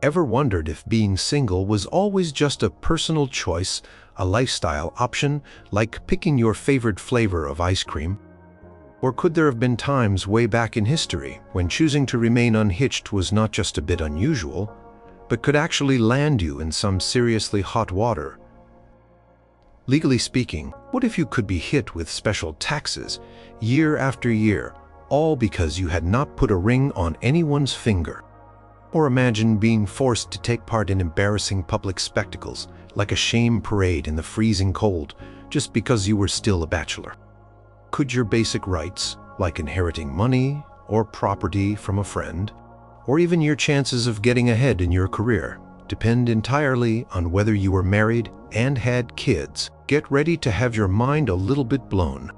Ever wondered if being single was always just a personal choice, a lifestyle option, like picking your favorite flavor of ice cream? Or could there have been times way back in history when choosing to remain unhitched was not just a bit unusual, but could actually land you in some seriously hot water? Legally speaking, what if you could be hit with special taxes year after year, all because you had not put a ring on anyone's finger? Or imagine being forced to take part in embarrassing public spectacles, like a shame parade in the freezing cold, just because you were still a bachelor. Could your basic rights, like inheriting money or property from a friend, or even your chances of getting ahead in your career, depend entirely on whether you were married and had kids? Get ready to have your mind a little bit blown.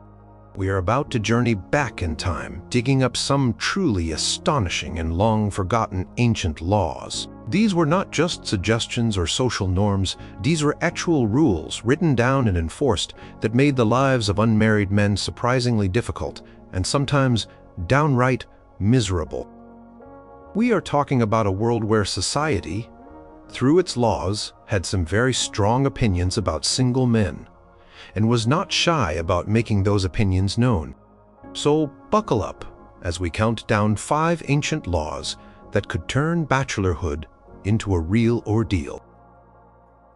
We are about to journey back in time, digging up some truly astonishing and long-forgotten ancient laws. These were not just suggestions or social norms, these were actual rules written down and enforced that made the lives of unmarried men surprisingly difficult and sometimes downright miserable. We are talking about a world where society, through its laws, had some very strong opinions about single men, and was not shy about making those opinions known. So buckle up as we count down 5 ancient laws that could turn bachelorhood into a real ordeal.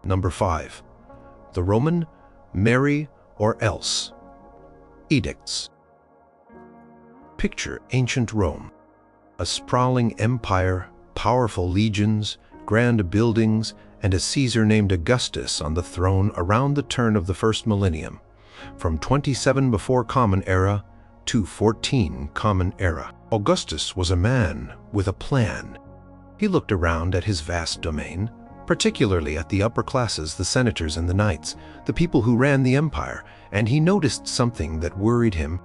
Number 5. The Roman marry or else. Edicts. Picture ancient Rome, a sprawling empire, powerful legions, grand buildings, and a Caesar named Augustus on the throne around the turn of the first millennium, from 27 before Common Era to 14 Common Era. Augustus was a man with a plan. He looked around at his vast domain, particularly at the upper classes, the senators and the knights, the people who ran the empire, and he noticed something that worried him.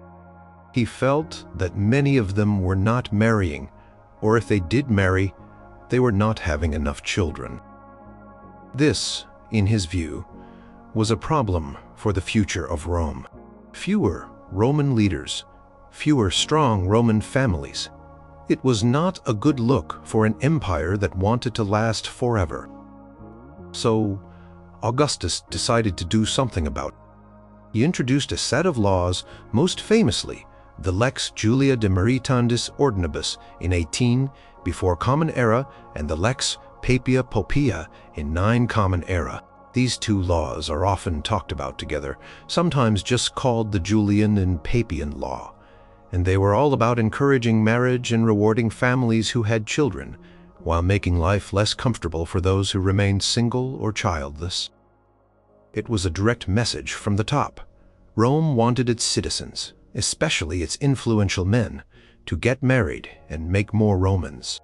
He felt that many of them were not marrying, or if they did marry, they were not having enough children. This, in his view, was a problem for the future of Rome. Fewer Roman leaders, fewer strong Roman families. It was not a good look for an empire that wanted to last forever. So, Augustus decided to do something about it. He introduced a set of laws, most famously the Lex Julia de Maritandis Ordinibus in 18 before Common Era and the Lex Papia Poppaea in 9 Common Era. These 2 laws are often talked about together, sometimes just called the Julian and Papian Law, and they were all about encouraging marriage and rewarding families who had children, while making life less comfortable for those who remained single or childless. It was a direct message from the top. Rome wanted its citizens, especially its influential men, to get married and make more Romans.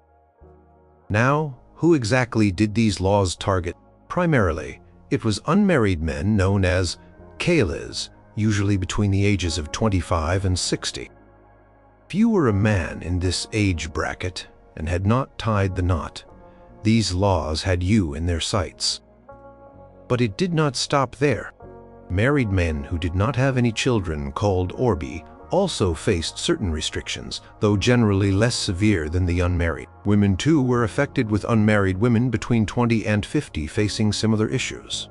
Now, who exactly did these laws target? Primarily, it was unmarried men known as Cales, usually between the ages of 25 and 60. If you were a man in this age bracket and had not tied the knot, these laws had you in their sights. But it did not stop there. Married men who did not have any children, called orbi, also faced certain restrictions, though generally less severe than the unmarried. Women too were affected, with unmarried women between 20 and 50 facing similar issues.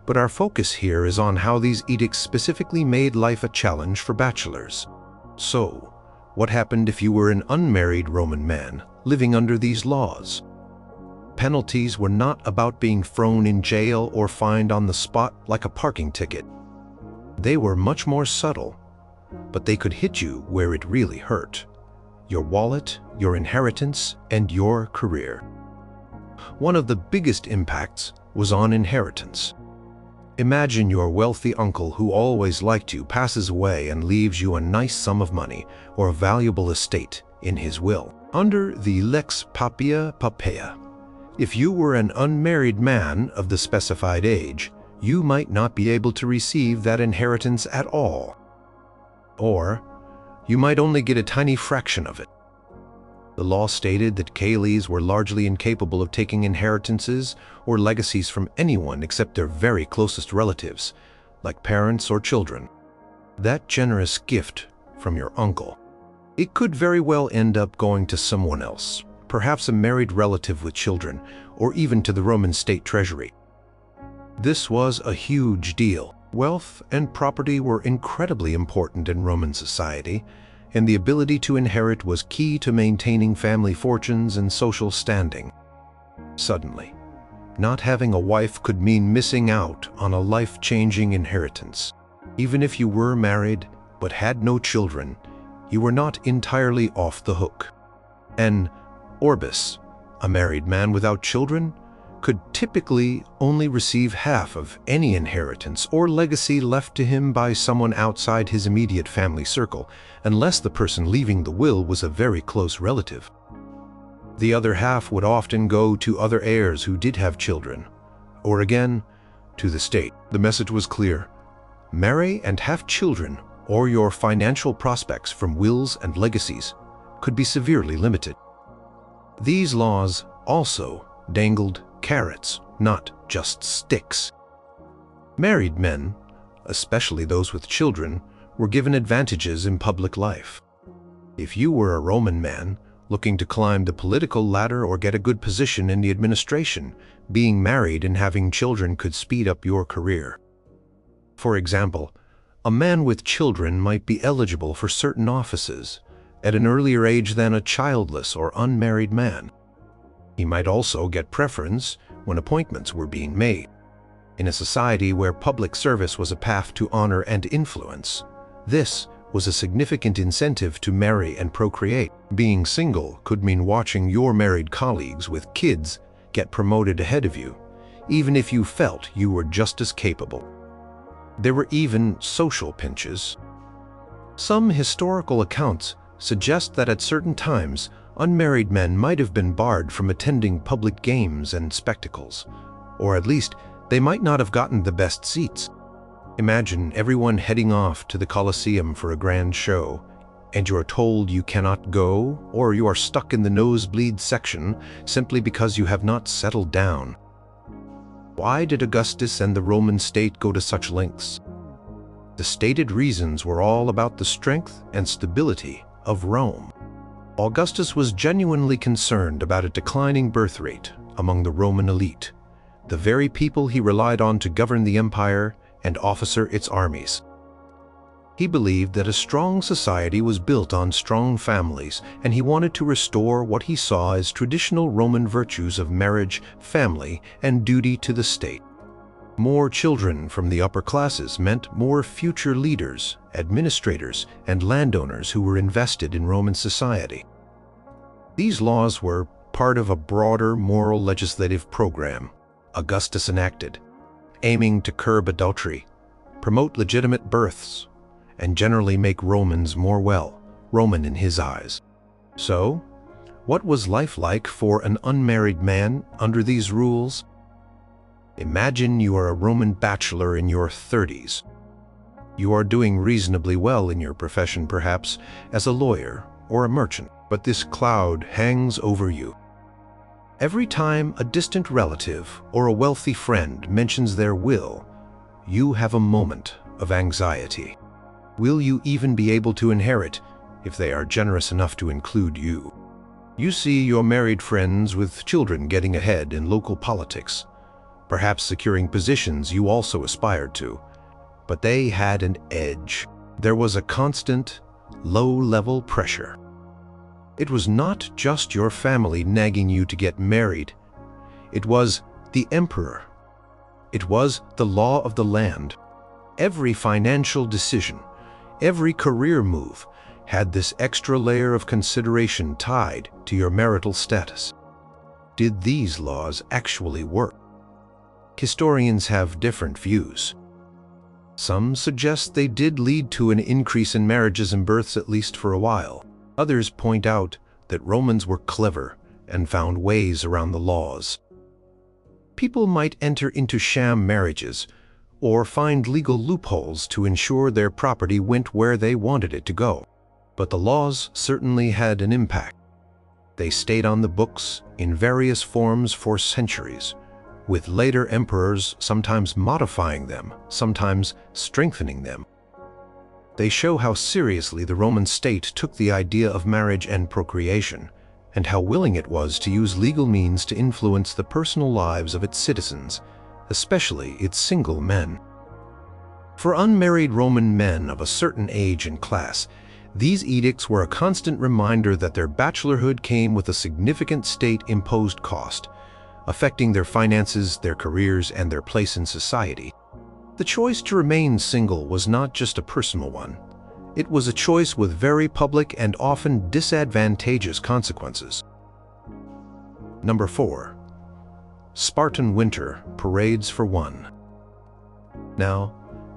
But our focus here is on how these edicts specifically made life a challenge for bachelors. So, what happened if you were an unmarried Roman man living under these laws? Penalties were not about being thrown in jail or fined on the spot like a parking ticket. They were much more subtle, but they could hit you where it really hurt: your wallet, your inheritance, and your career. One of the biggest impacts was on inheritance. Imagine your wealthy uncle who always liked you passes away and leaves you a nice sum of money or a valuable estate in his will. Under the Lex Papia Poppaea, if you were an unmarried man of the specified age, you might not be able to receive that inheritance at all. Or, you might only get a tiny fraction of it. The law stated that Cales were largely incapable of taking inheritances or legacies from anyone except their very closest relatives, like parents or children. That generous gift from your uncle, it could very well end up going to someone else, perhaps a married relative with children, or even to the Roman state treasury. This was a huge deal. Wealth and property were incredibly important in Roman society, and the ability to inherit was key to maintaining family fortunes and social standing. Suddenly, not having a wife could mean missing out on a life-changing inheritance. Even if you were married but had no children, you were not entirely off the hook. An orbis, a married man without children, could typically only receive half of any inheritance or legacy left to him by someone outside his immediate family circle, unless the person leaving the will was a very close relative. The other half would often go to other heirs who did have children, or again, to the state. The message was clear: marry and have children, or your financial prospects from wills and legacies could be severely limited. These laws also dangled carrots, not just sticks. Married men, especially those with children, were given advantages in public life. If you were a Roman man looking to climb the political ladder or get a good position in the administration, being married and having children could speed up your career. For example, a man with children might be eligible for certain offices at an earlier age than a childless or unmarried man. He might also get preference when appointments were being made. In a society where public service was a path to honor and influence, this was a significant incentive to marry and procreate. Being single could mean watching your married colleagues with kids get promoted ahead of you, even if you felt you were just as capable. There were even social pinches. Some historical accounts suggest that at certain times, unmarried men might have been barred from attending public games and spectacles, or at least they might not have gotten the best seats. Imagine everyone heading off to the Colosseum for a grand show, and you are told you cannot go, or you are stuck in the nosebleed section simply because you have not settled down. Why did Augustus and the Roman state go to such lengths? The stated reasons were all about the strength and stability of Rome. Augustus was genuinely concerned about a declining birth rate among the Roman elite, the very people he relied on to govern the empire and officer its armies. He believed that a strong society was built on strong families, and he wanted to restore what he saw as traditional Roman virtues of marriage, family, and duty to the state. More children from the upper classes meant more future leaders, administrators, and landowners who were invested in Roman society. These laws were part of a broader moral legislative program Augustus enacted, aiming to curb adultery, promote legitimate births, and generally make Romans more Roman in his eyes. So, what was life like for an unmarried man under these rules? Imagine you are a Roman bachelor in your 30s. You are doing reasonably well in your profession, perhaps as a lawyer or a merchant, but this cloud hangs over you. Every time a distant relative or a wealthy friend mentions their will, you have a moment of anxiety. Will you even be able to inherit if they are generous enough to include you? You see your married friends with children getting ahead in local politics, perhaps securing positions you also aspired to, but they had an edge. There was a constant, low-level pressure. It was not just your family nagging you to get married. It was the emperor. It was the law of the land. Every financial decision, every career move had this extra layer of consideration tied to your marital status. Did these laws actually work? Historians have different views. Some suggest they did lead to an increase in marriages and births, at least for a while. Others point out that Romans were clever and found ways around the laws. People might enter into sham marriages or find legal loopholes to ensure their property went where they wanted it to go. But the laws certainly had an impact. They stayed on the books in various forms for centuries, with later emperors sometimes modifying them, sometimes strengthening them. They show how seriously the Roman state took the idea of marriage and procreation, and how willing it was to use legal means to influence the personal lives of its citizens, especially its single men. For unmarried Roman men of a certain age and class, these edicts were a constant reminder that their bachelorhood came with a significant state-imposed cost, affecting their finances, their careers, and their place in society. The choice to remain single was not just a personal one. It was a choice with very public and often disadvantageous consequences. Number 4. Spartan winter parades for one. Now,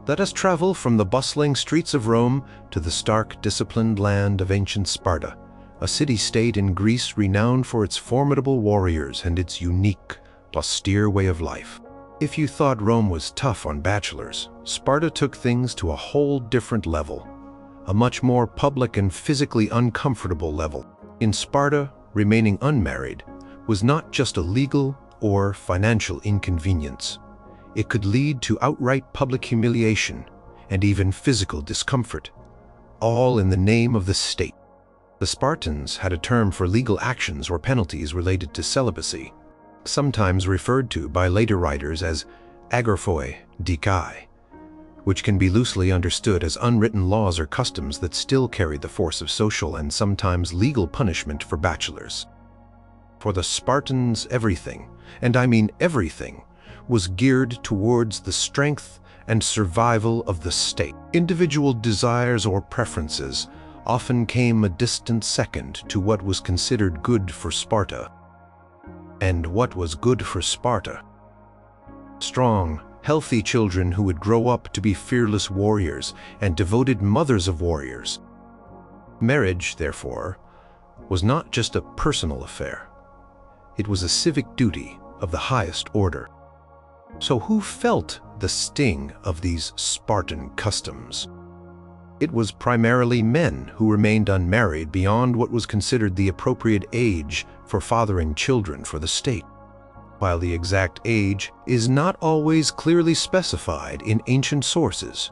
let us travel from the bustling streets of Rome to the stark, disciplined land of ancient Sparta, a city-state in Greece renowned for its formidable warriors and its unique, austere way of life. If you thought Rome was tough on bachelors, Sparta took things to a whole different level, a much more public and physically uncomfortable level. In Sparta, remaining unmarried was not just a legal or financial inconvenience. It could lead to outright public humiliation and even physical discomfort, all in the name of the state. The Spartans had a term for legal actions or penalties related to celibacy, sometimes referred to by later writers as agraphoi dikai, which can be loosely understood as unwritten laws or customs that still carry the force of social and sometimes legal punishment for bachelors. For the Spartans, everything, and I mean everything, was geared towards the strength and survival of the state. Individual desires or preferences often came a distant second to what was considered good for Sparta. And what was good for Sparta? Strong, healthy children who would grow up to be fearless warriors and devoted mothers of warriors. Marriage, therefore, was not just a personal affair. It was a civic duty of the highest order. So who felt the sting of these Spartan customs? It was primarily men who remained unmarried beyond what was considered the appropriate age for fathering children for the state. While the exact age is not always clearly specified in ancient sources,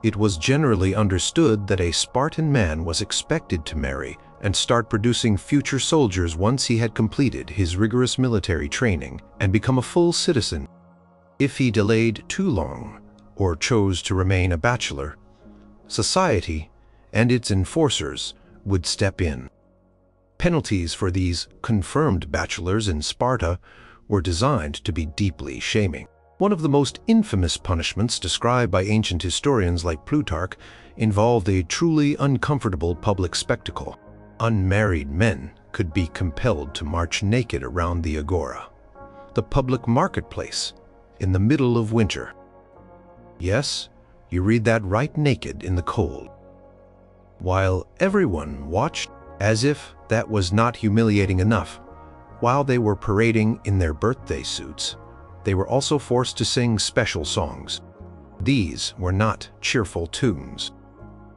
it was generally understood that a Spartan man was expected to marry and start producing future soldiers once he had completed his rigorous military training and become a full citizen. If he delayed too long or chose to remain a bachelor, society and its enforcers would step in. Penalties for these confirmed bachelors in Sparta were designed to be deeply shaming. One of the most infamous punishments described by ancient historians like Plutarch involved a truly uncomfortable public spectacle. Unmarried men could be compelled to march naked around the agora, the public marketplace, in the middle of winter. Yes, you read that right, naked in the cold. While everyone watched, as if that was not humiliating enough, while they were parading in their birthday suits, they were also forced to sing special songs. These were not cheerful tunes.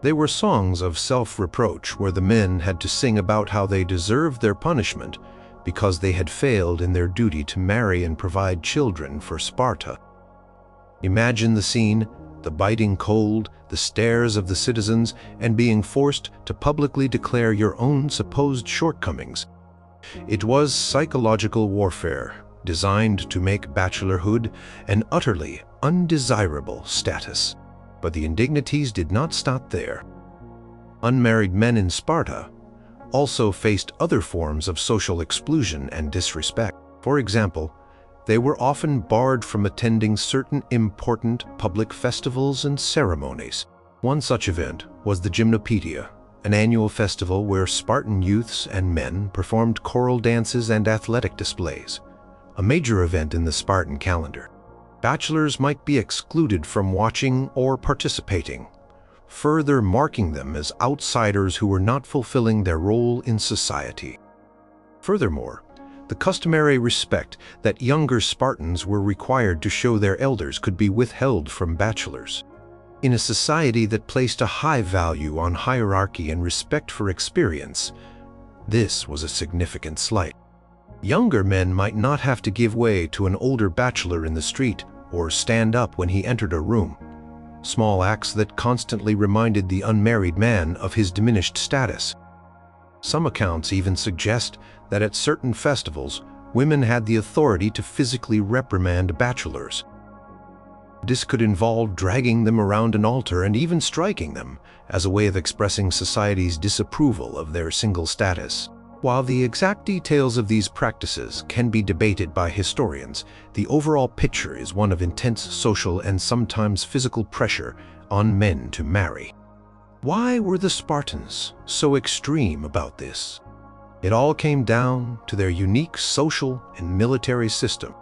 They were songs of self-reproach where the men had to sing about how they deserved their punishment because they had failed in their duty to marry and provide children for Sparta. Imagine the scene, the biting cold, the stares of the citizens, and being forced to publicly declare your own supposed shortcomings. It was psychological warfare designed to make bachelorhood an utterly undesirable status. But the indignities did not stop there. Unmarried men in Sparta also faced other forms of social exclusion and disrespect. For example, they were often barred from attending certain important public festivals and ceremonies. One such event was the Gymnopaedia, an annual festival where Spartan youths and men performed choral dances and athletic displays, a major event in the Spartan calendar. Bachelors might be excluded from watching or participating, further marking them as outsiders who were not fulfilling their role in society. Furthermore, the customary respect that younger Spartans were required to show their elders could be withheld from bachelors. In a society that placed a high value on hierarchy and respect for experience, this was a significant slight. Younger men might not have to give way to an older bachelor in the street or stand up when he entered a room, small acts that constantly reminded the unmarried man of his diminished status. Some accounts even suggest that at certain festivals, women had the authority to physically reprimand bachelors. This could involve dragging them around an altar and even striking them as a way of expressing society's disapproval of their single status. While the exact details of these practices can be debated by historians, the overall picture is one of intense social and sometimes physical pressure on men to marry. Why were the Spartans so extreme about this? It all came down to their unique social and military system.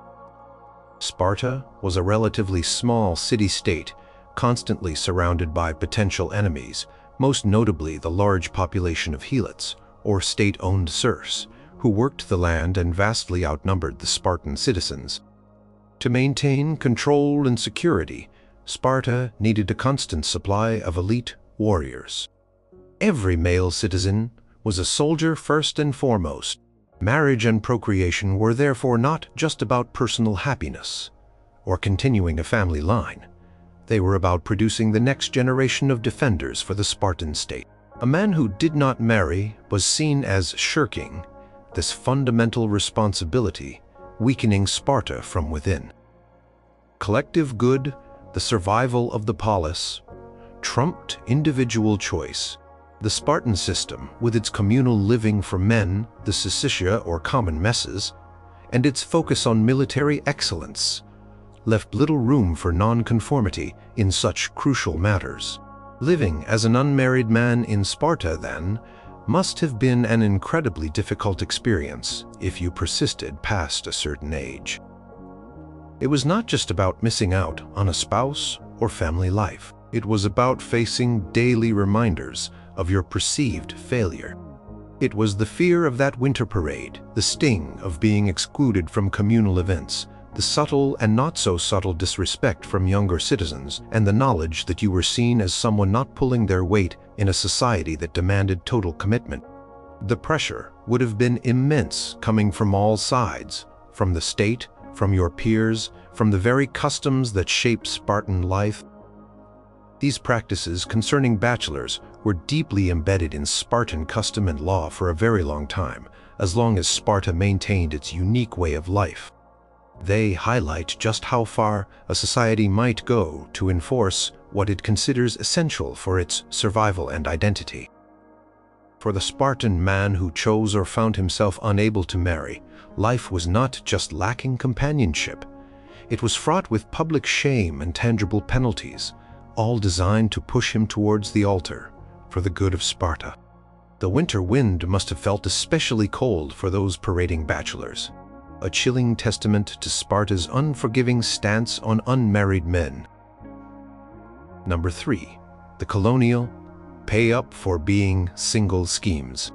Sparta was a relatively small city-state, constantly surrounded by potential enemies, most notably the large population of helots, or state-owned serfs, who worked the land and vastly outnumbered the Spartan citizens. To maintain control and security, Sparta needed a constant supply of elite warriors. Every male citizen was a soldier first and foremost. Marriage and procreation were therefore not just about personal happiness or continuing a family line. They were about producing the next generation of defenders for the Spartan state. A man who did not marry was seen as shirking this fundamental responsibility, weakening Sparta from within. Collective good, the survival of the polis, trumped individual choice. The Spartan system, with its communal living for men, the syssitia or common messes, and its focus on military excellence, left little room for nonconformity in such crucial matters. Living as an unmarried man in Sparta, then, must have been an incredibly difficult experience if you persisted past a certain age. It was not just about missing out on a spouse or family life. It was about facing daily reminders of your perceived failure. It was the fear of that winter parade, the sting of being excluded from communal events, the subtle and not so subtle disrespect from younger citizens, and the knowledge that you were seen as someone not pulling their weight in a society that demanded total commitment. The pressure would have been immense, coming from all sides, from the state, from your peers, from the very customs that shaped Spartan life. These practices concerning bachelors were deeply embedded in Spartan custom and law for a very long time, as long as Sparta maintained its unique way of life. They highlight just how far a society might go to enforce what it considers essential for its survival and identity. For the Spartan man who chose or found himself unable to marry, life was not just lacking companionship. It was fraught with public shame and tangible penalties, all designed to push him towards the altar for the good of Sparta. The winter wind must have felt especially cold for those parading bachelors, a chilling testament to Sparta's unforgiving stance on unmarried men. Number 3. The Colonial pay up for being single schemes.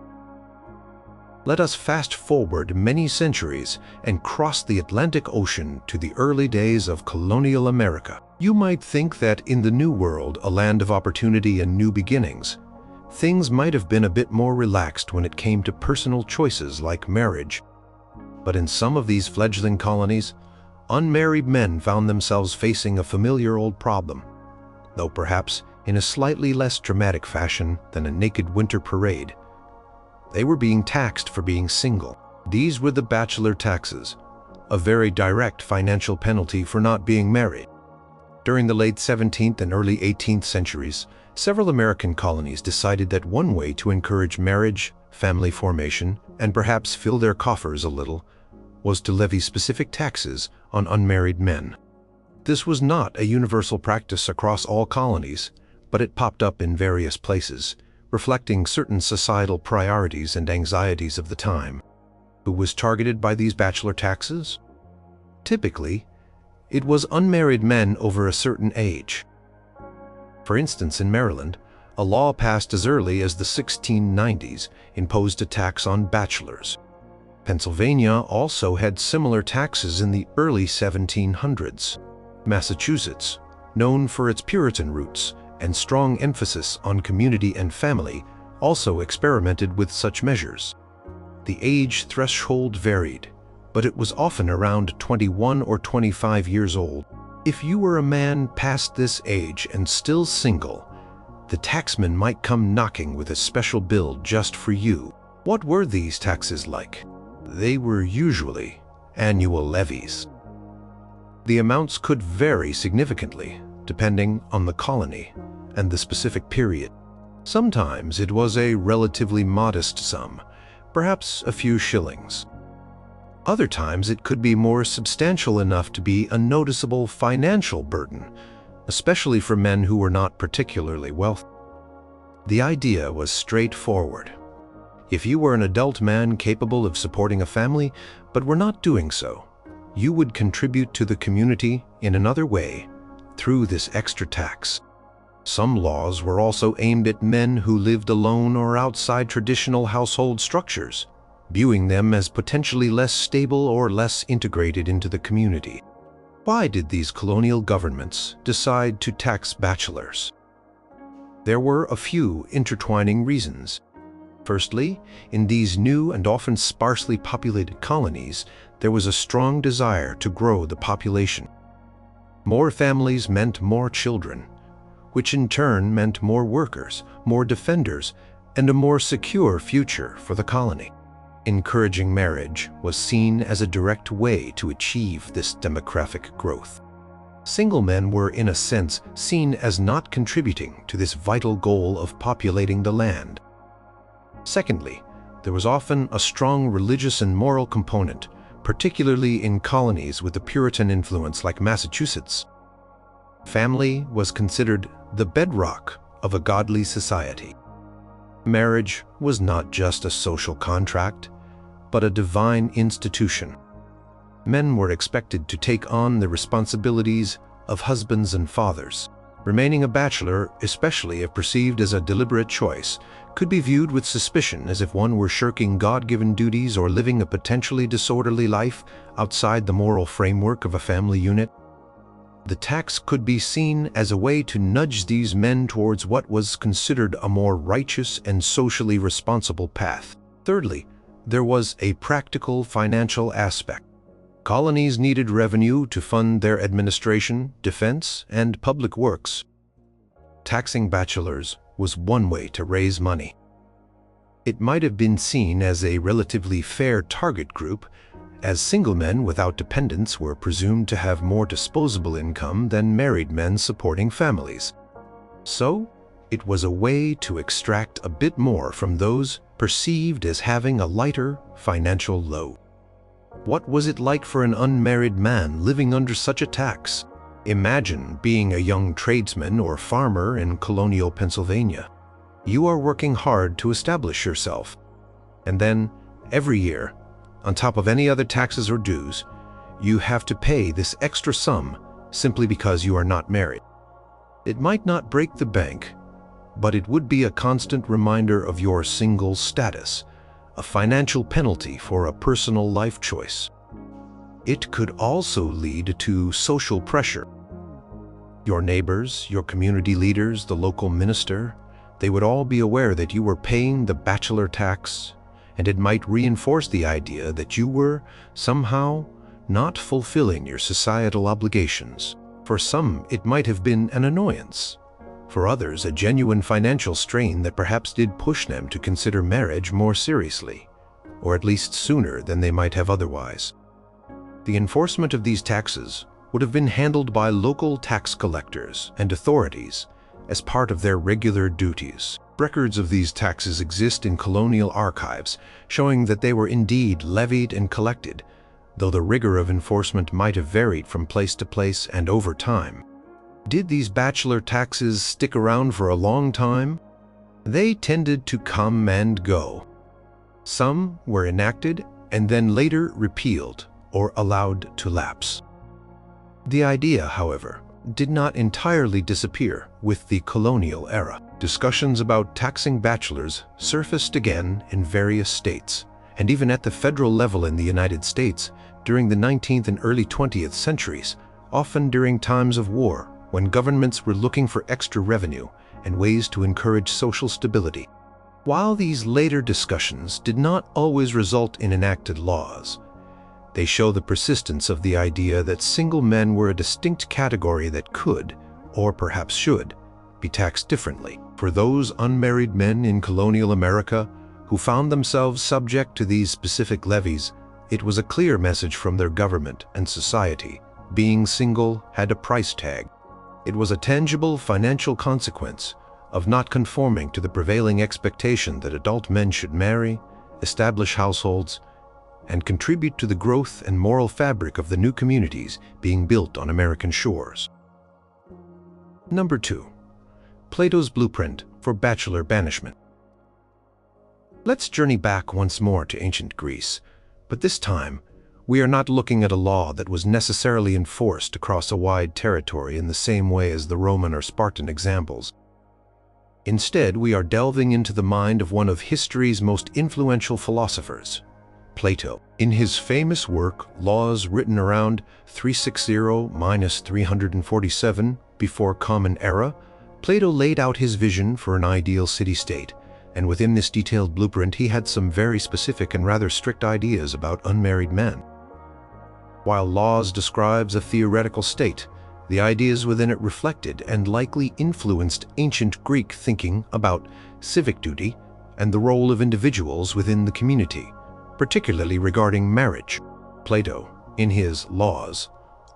Let us fast forward many centuries and cross the Atlantic Ocean to the early days of colonial America. You might think that in the New World, a land of opportunity and new beginnings, things might have been a bit more relaxed when it came to personal choices like marriage. But in some of these fledgling colonies, unmarried men found themselves facing a familiar old problem, though perhaps in a slightly less dramatic fashion than a naked winter parade. They were being taxed for being single. These were the bachelor taxes, a very direct financial penalty for not being married. During the late 17th and early 18th centuries, several American colonies decided that one way to encourage marriage, family formation, and perhaps fill their coffers a little, was to levy specific taxes on unmarried men. This was not a universal practice across all colonies, but it popped up in various places, reflecting certain societal priorities and anxieties of the time. Who was targeted by these bachelor taxes? Typically, it was unmarried men over a certain age. For instance, in Maryland, a law passed as early as the 1690s imposed a tax on bachelors. Pennsylvania also had similar taxes in the early 1700s. Massachusetts, known for its Puritan roots and strong emphasis on community and family, also experimented with such measures. The age threshold varied, but it was often around 21 or 25 years old. If you were a man past this age and still single, the taxman might come knocking with a special bill just for you. What were these taxes like? They were usually annual levies. The amounts could vary significantly depending on the colony and the specific period. Sometimes it was a relatively modest sum, perhaps a few shillings. Other times it could be more substantial enough to be a noticeable financial burden, especially for men who were not particularly wealthy. The idea was straightforward. If you were an adult man capable of supporting a family but were not doing so, you would contribute to the community in another way through this extra tax. Some laws were also aimed at men who lived alone or outside traditional household structures, viewing them as potentially less stable or less integrated into the community. Why did these colonial governments decide to tax bachelors? There were a few intertwining reasons. Firstly, in these new and often sparsely populated colonies, there was a strong desire to grow the population. More families meant more children, which in turn meant more workers, more defenders, and a more secure future for the colony. Encouraging marriage was seen as a direct way to achieve this demographic growth. Single men were, in a sense, seen as not contributing to this vital goal of populating the land. Secondly, there was often a strong religious and moral component, particularly in colonies with a Puritan influence like Massachusetts. Family was considered the bedrock of a godly society. Marriage was not just a social contract, but a divine institution. Men were expected to take on the responsibilities of husbands and fathers. Remaining a bachelor, especially if perceived as a deliberate choice, could be viewed with suspicion as if one were shirking God-given duties or living a potentially disorderly life outside the moral framework of a family unit. The tax could be seen as a way to nudge these men towards what was considered a more righteous and socially responsible path. Thirdly, there was a practical financial aspect. Colonies needed revenue to fund their administration, defense, and public works. Taxing bachelors was one way to raise money. It might have been seen as a relatively fair target group, as single men without dependents were presumed to have more disposable income than married men supporting families. So, it was a way to extract a bit more from those perceived as having a lighter financial load. What was it like for an unmarried man living under such a tax? Imagine being a young tradesman or farmer in colonial Pennsylvania. You are working hard to establish yourself. And then, every year, on top of any other taxes or dues, you have to pay this extra sum simply because you are not married. It might not break the bank, but it would be a constant reminder of your single status, a financial penalty for a personal life choice. It could also lead to social pressure. Your neighbors, your community leaders, the local minister, they would all be aware that you were paying the bachelor tax, and it might reinforce the idea that you were somehow not fulfilling your societal obligations. For some, it might have been an annoyance. For others, a genuine financial strain that perhaps did push them to consider marriage more seriously, or at least sooner than they might have otherwise. The enforcement of these taxes would have been handled by local tax collectors and authorities as part of their regular duties. Records of these taxes exist in colonial archives, showing that they were indeed levied and collected, though the rigor of enforcement might have varied from place to place and over time. Did these bachelor taxes stick around for a long time? They tended to come and go. Some were enacted and then later repealed or allowed to lapse. The idea, however, did not entirely disappear with the colonial era. Discussions about taxing bachelors surfaced again in various states, and even at the federal level in the United States during the 19th and early 20th centuries, often during times of war, when governments were looking for extra revenue and ways to encourage social stability. While these later discussions did not always result in enacted laws, they show the persistence of the idea that single men were a distinct category that could, or perhaps should, be taxed differently. For those unmarried men in colonial America who found themselves subject to these specific levies, it was a clear message from their government and society. Being single had a price tag. It was a tangible financial consequence of not conforming to the prevailing expectation that adult men should marry, establish households, and contribute to the growth and moral fabric of the new communities being built on American shores. Number 2. Plato's Blueprint for Bachelor Banishment. Let's journey back once more to ancient Greece, but this time we are not looking at a law that was necessarily enforced across a wide territory in the same way as the Roman or Spartan examples. Instead, we are delving into the mind of one of history's most influential philosophers, Plato. In his famous work, Laws, written around 360–347 before Common Era, Plato laid out his vision for an ideal city-state, and within this detailed blueprint he had some very specific and rather strict ideas about unmarried men. While Laws describes a theoretical state, the ideas within it reflected and likely influenced ancient Greek thinking about civic duty and the role of individuals within the community, particularly regarding marriage. Plato, in his Laws,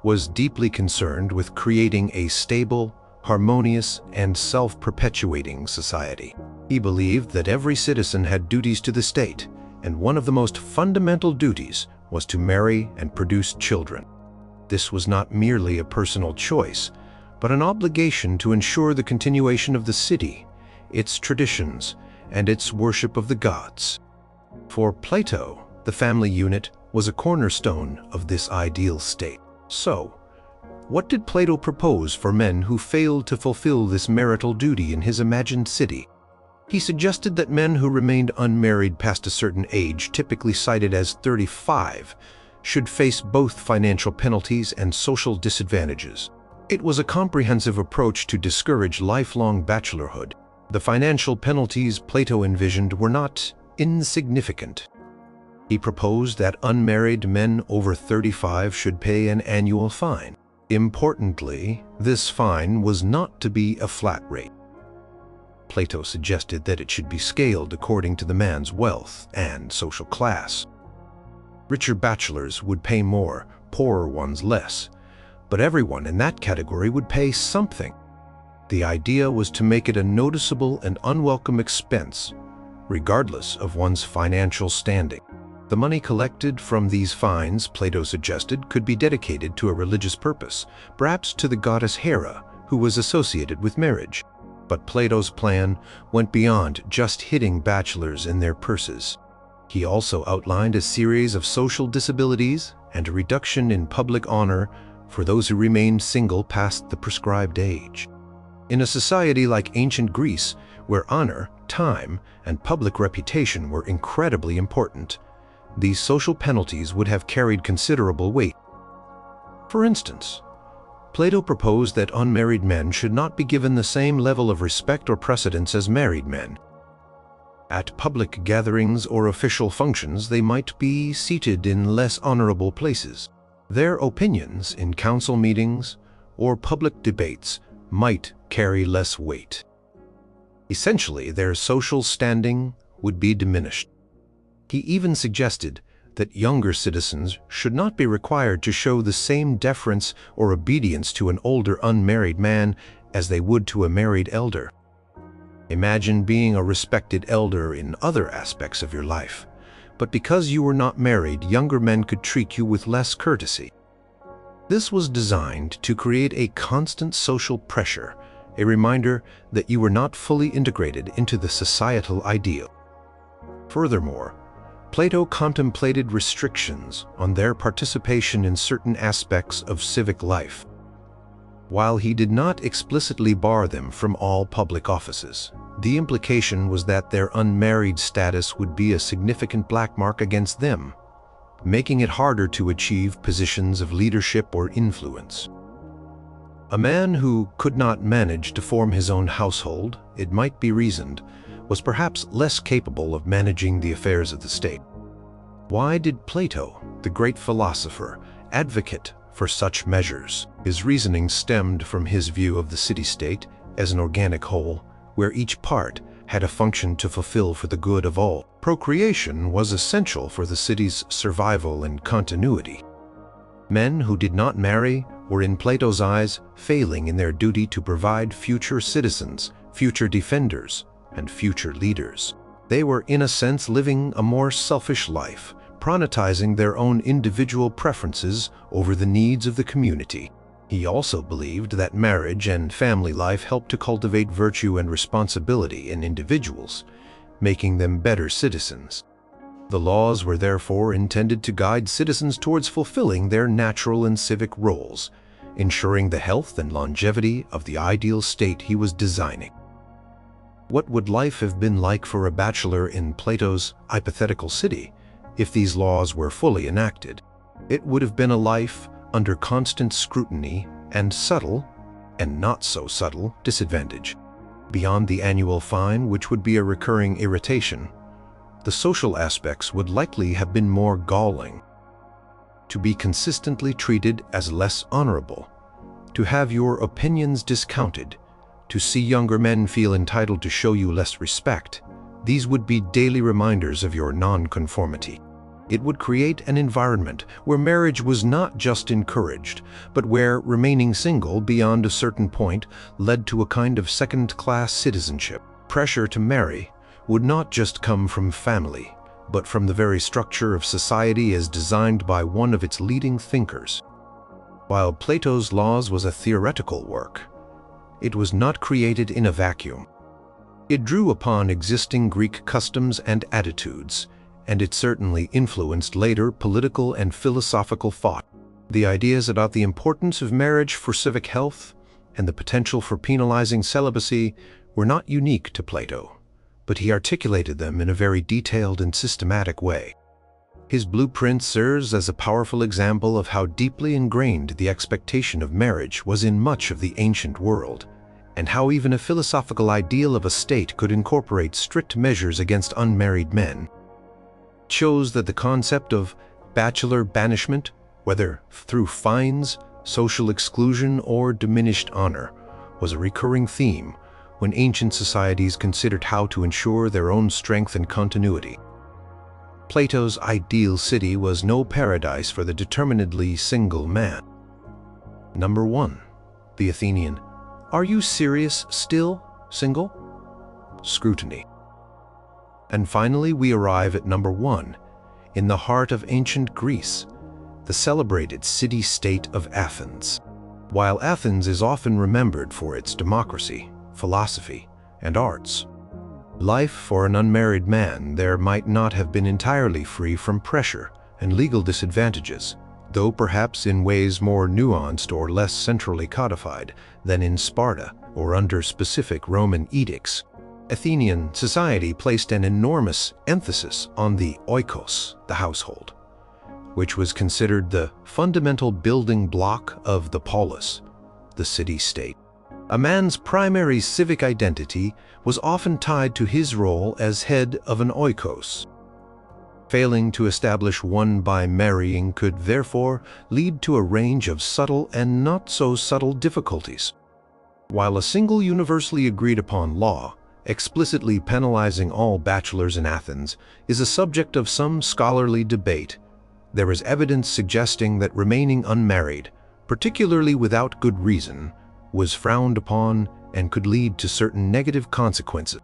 was deeply concerned with creating a stable, harmonious, and self-perpetuating society. He believed that every citizen had duties to the state, and one of the most fundamental duties was to marry and produce children. This was not merely a personal choice, but an obligation to ensure the continuation of the city, its traditions, and its worship of the gods. For Plato, the family unit was a cornerstone of this ideal state. So, what did Plato propose for men who failed to fulfill this marital duty in his imagined city? He suggested that men who remained unmarried past a certain age, typically cited as 35, should face both financial penalties and social disadvantages. It was a comprehensive approach to discourage lifelong bachelorhood. The financial penalties Plato envisioned were not insignificant. He proposed that unmarried men over 35 should pay an annual fine. Importantly, this fine was not to be a flat rate. Plato suggested that it should be scaled according to the man's wealth and social class. Richer bachelors would pay more, poorer ones less, but everyone in that category would pay something. The idea was to make it a noticeable and unwelcome expense, regardless of one's financial standing. The money collected from these fines, Plato suggested, could be dedicated to a religious purpose, perhaps to the goddess Hera, who was associated with marriage. But Plato's plan went beyond just hitting bachelors in their purses. He also outlined a series of social disabilities and a reduction in public honor for those who remained single past the prescribed age. In a society like ancient Greece, where honor, time, and public reputation were incredibly important, these social penalties would have carried considerable weight. For instance, Plato proposed that unmarried men should not be given the same level of respect or precedence as married men. At public gatherings or official functions, they might be seated in less honorable places. Their opinions in council meetings or public debates might carry less weight. Essentially, their social standing would be diminished. He even suggested that younger citizens should not be required to show the same deference or obedience to an older unmarried man as they would to a married elder. Imagine being a respected elder in other aspects of your life, but because you were not married, younger men could treat you with less courtesy. This was designed to create a constant social pressure, a reminder that you were not fully integrated into the societal ideal. Furthermore, Plato contemplated restrictions on their participation in certain aspects of civic life. While he did not explicitly bar them from all public offices, the implication was that their unmarried status would be a significant black mark against them, making it harder to achieve positions of leadership or influence. A man who could not manage to form his own household, it might be reasoned, was perhaps less capable of managing the affairs of the state. Why did Plato, the great philosopher, advocate for such measures? His reasoning stemmed from his view of the city-state as an organic whole, where each part had a function to fulfill for the good of all. Procreation was essential for the city's survival and continuity. Men who did not marry were, in Plato's eyes, failing in their duty to provide future citizens, future defenders, and future leaders. They were, in a sense, living a more selfish life, prioritizing their own individual preferences over the needs of the community. He also believed that marriage and family life helped to cultivate virtue and responsibility in individuals, making them better citizens. The laws were therefore intended to guide citizens towards fulfilling their natural and civic roles, ensuring the health and longevity of the ideal state he was designing. What would life have been like for a bachelor in Plato's hypothetical city if these laws were fully enacted? It would have been a life under constant scrutiny and subtle, and not so subtle, disadvantage. Beyond the annual fine, which would be a recurring irritation, the social aspects would likely have been more galling. To be consistently treated as less honorable, to have your opinions discounted, to see younger men feel entitled to show you less respect, these would be daily reminders of your non-conformity. It would create an environment where marriage was not just encouraged, but where remaining single beyond a certain point led to a kind of second-class citizenship. Pressure to marry would not just come from family, but from the very structure of society as designed by one of its leading thinkers. While Plato's Laws was a theoretical work, it was not created in a vacuum. It drew upon existing Greek customs and attitudes, and it certainly influenced later political and philosophical thought. The ideas about the importance of marriage for civic health and the potential for penalizing celibacy were not unique to Plato, but he articulated them in a very detailed and systematic way. His blueprint serves as a powerful example of how deeply ingrained the expectation of marriage was in much of the ancient world, and how even a philosophical ideal of a state could incorporate strict measures against unmarried men. It shows that the concept of bachelor banishment, whether through fines, social exclusion, or diminished honor, was a recurring theme when ancient societies considered how to ensure their own strength and continuity. Plato's ideal city was no paradise for the determinedly single man. Number 1. The Athenian. Are you serious still, single? Scrutiny. And finally, we arrive at number 1, in the heart of ancient Greece, the celebrated city-state of Athens. While Athens is often remembered for its democracy, philosophy, and arts, life for an unmarried man there might not have been entirely free from pressure and legal disadvantages, though perhaps in ways more nuanced or less centrally codified than in Sparta or under specific Roman edicts. Athenian society placed an enormous emphasis on the oikos, the household, which was considered the fundamental building block of the polis, the city-state. A man's primary civic identity was often tied to his role as head of an oikos. Failing to establish one by marrying could therefore lead to a range of subtle and not so subtle difficulties. While a single universally agreed upon law, explicitly penalizing all bachelors in Athens, is a subject of some scholarly debate, there is evidence suggesting that remaining unmarried, particularly without good reason, was frowned upon and could lead to certain negative consequences.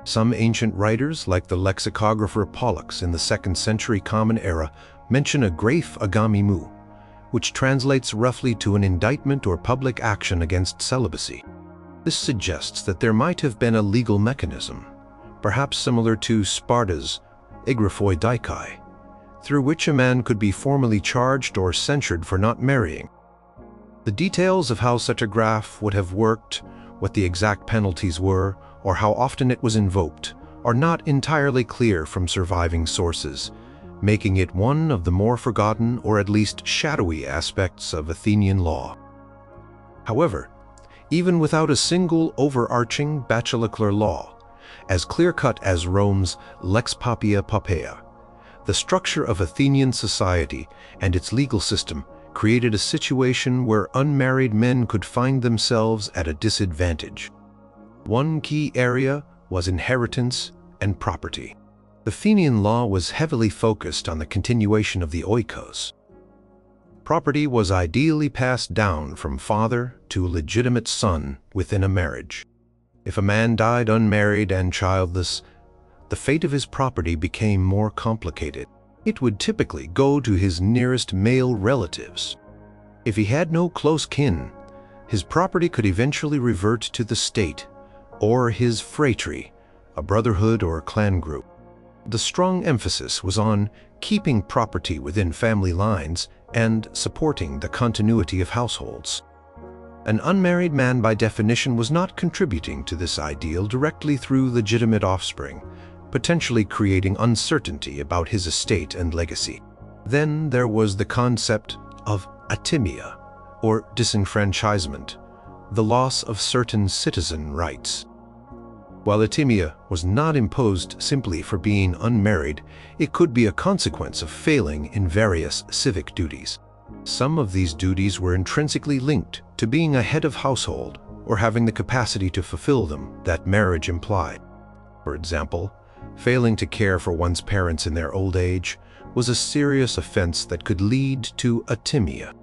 Some ancient writers, like the lexicographer Pollux in the 2nd century Common Era, mention a grafe agamimu, which translates roughly to an indictment or public action against celibacy. This suggests that there might have been a legal mechanism, perhaps similar to Sparta's agraphoi dikai, through which a man could be formally charged or censured for not marrying. The details of how such a graph would have worked, what the exact penalties were, or how often it was invoked, are not entirely clear from surviving sources, making it one of the more forgotten or at least shadowy aspects of Athenian law. However, even without a single overarching bachelor law, as clear-cut as Rome's Lex Papia Papea, the structure of Athenian society and its legal system created a situation where unmarried men could find themselves at a disadvantage. One key area was inheritance and property. The Athenian law was heavily focused on the continuation of the oikos. Property was ideally passed down from father to a legitimate son within a marriage. If a man died unmarried and childless, the fate of his property became more complicated. It would typically go to his nearest male relatives. If he had no close kin, his property could eventually revert to the state or his phratry, a brotherhood or clan group. The strong emphasis was on keeping property within family lines and supporting the continuity of households. An unmarried man by definition was not contributing to this ideal directly through legitimate offspring, potentially creating uncertainty about his estate and legacy. Then there was the concept of atimia, or disenfranchisement, the loss of certain citizen rights. While atimia was not imposed simply for being unmarried, it could be a consequence of failing in various civic duties. Some of these duties were intrinsically linked to being a head of household or having the capacity to fulfill them that marriage implied. For example, failing to care for one's parents in their old age was a serious offense that could lead to atimia.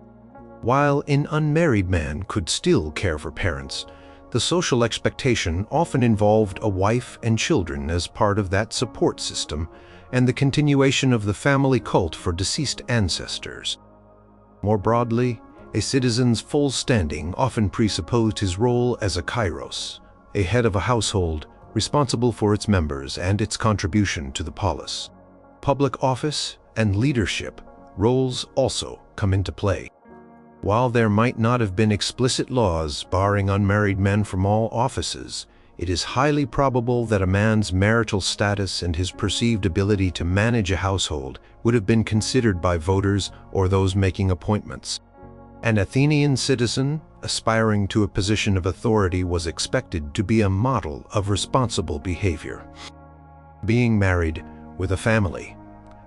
While an unmarried man could still care for parents, the social expectation often involved a wife and children as part of that support system and the continuation of the family cult for deceased ancestors. More broadly, a citizen's full standing often presupposed his role as a kairos, a head of a household responsible for its members and its contribution to the polis. Public office and leadership roles also come into play. While there might not have been explicit laws barring unmarried men from all offices, it is highly probable that a man's marital status and his perceived ability to manage a household would have been considered by voters or those making appointments. An Athenian citizen aspiring to a position of authority was expected to be a model of responsible behavior. Being married with a family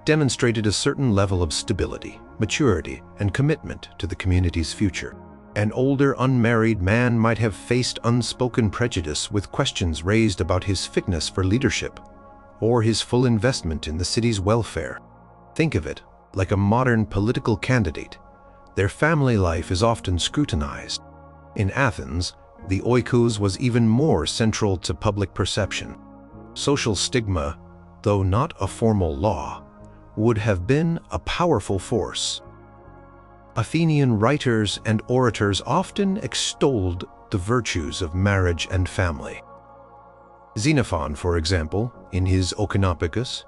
demonstrated a certain level of stability, maturity, and commitment to the community's future. An older unmarried man might have faced unspoken prejudice with questions raised about his fitness for leadership or his full investment in the city's welfare. Think of it like a modern political candidate. Their family life is often scrutinized. In Athens, the oikos was even more central to public perception. Social stigma, though not a formal law, would have been a powerful force. Athenian writers and orators often extolled the virtues of marriage and family. Xenophon, for example, in his Okonopicus,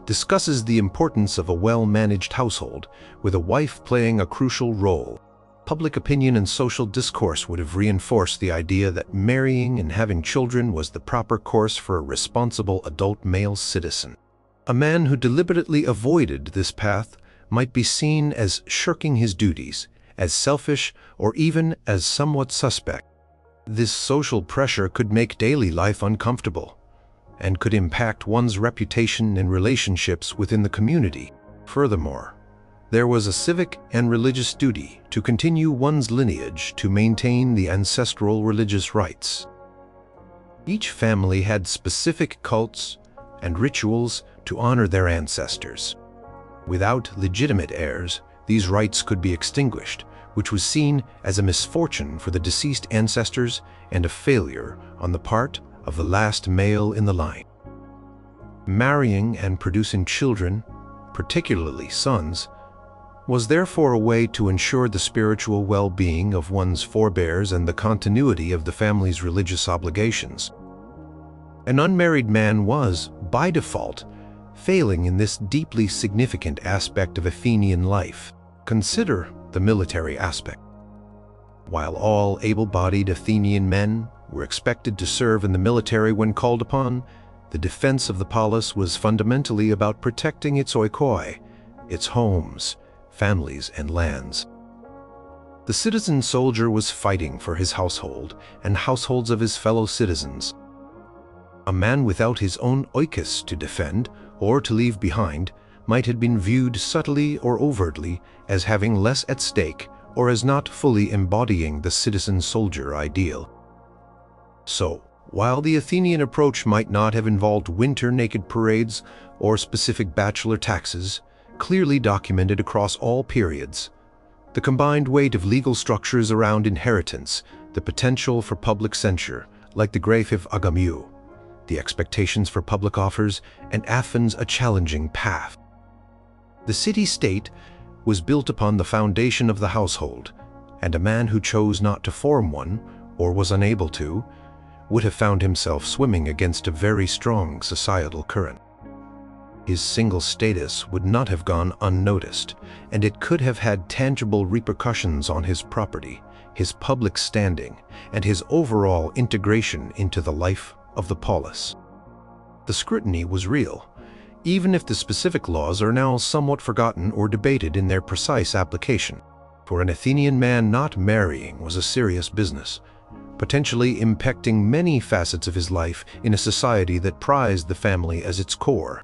discusses the importance of a well-managed household, with a wife playing a crucial role. Public opinion and social discourse would have reinforced the idea that marrying and having children was the proper course for a responsible adult male citizen. A man who deliberately avoided this path might be seen as shirking his duties, as selfish, or even as somewhat suspect. This social pressure could make daily life uncomfortable and could impact one's reputation and relationships within the community. Furthermore, there was a civic and religious duty to continue one's lineage to maintain the ancestral religious rites. Each family had specific cults and rituals to honor their ancestors. Without legitimate heirs, these rites could be extinguished, which was seen as a misfortune for the deceased ancestors and a failure on the part of the last male in the line. Marrying and producing children, particularly sons, was therefore a way to ensure the spiritual well-being of one's forebears and the continuity of the family's religious obligations. An unmarried man was, by default, failing in this deeply significant aspect of Athenian life. Consider the military aspect. While all able-bodied Athenian men were expected to serve in the military when called upon, the defense of the polis was fundamentally about protecting its oikoi, its homes, families, and lands. The citizen soldier was fighting for his household and households of his fellow citizens. A man without his own oikos to defend or to leave behind might have been viewed subtly or overtly as having less at stake or as not fully embodying the citizen soldier ideal. So, While the Athenian approach might not have involved winter naked parades or specific bachelor taxes, clearly documented across all periods, the combined weight of legal structures around inheritance, the potential for public censure, like the Graphe Agamiou, the expectations for public offers, and Athens a challenging path. The city-state was built upon the foundation of the household, and a man who chose not to form one, or was unable to, would have found himself swimming against a very strong societal current. His single status would not have gone unnoticed, and it could have had tangible repercussions on his property, his public standing, and his overall integration into the life of the polis. The scrutiny was real, even if the specific laws are now somewhat forgotten or debated in their precise application. For an Athenian man, not marrying was a serious business, potentially impacting many facets of his life in a society that prized the family as its core.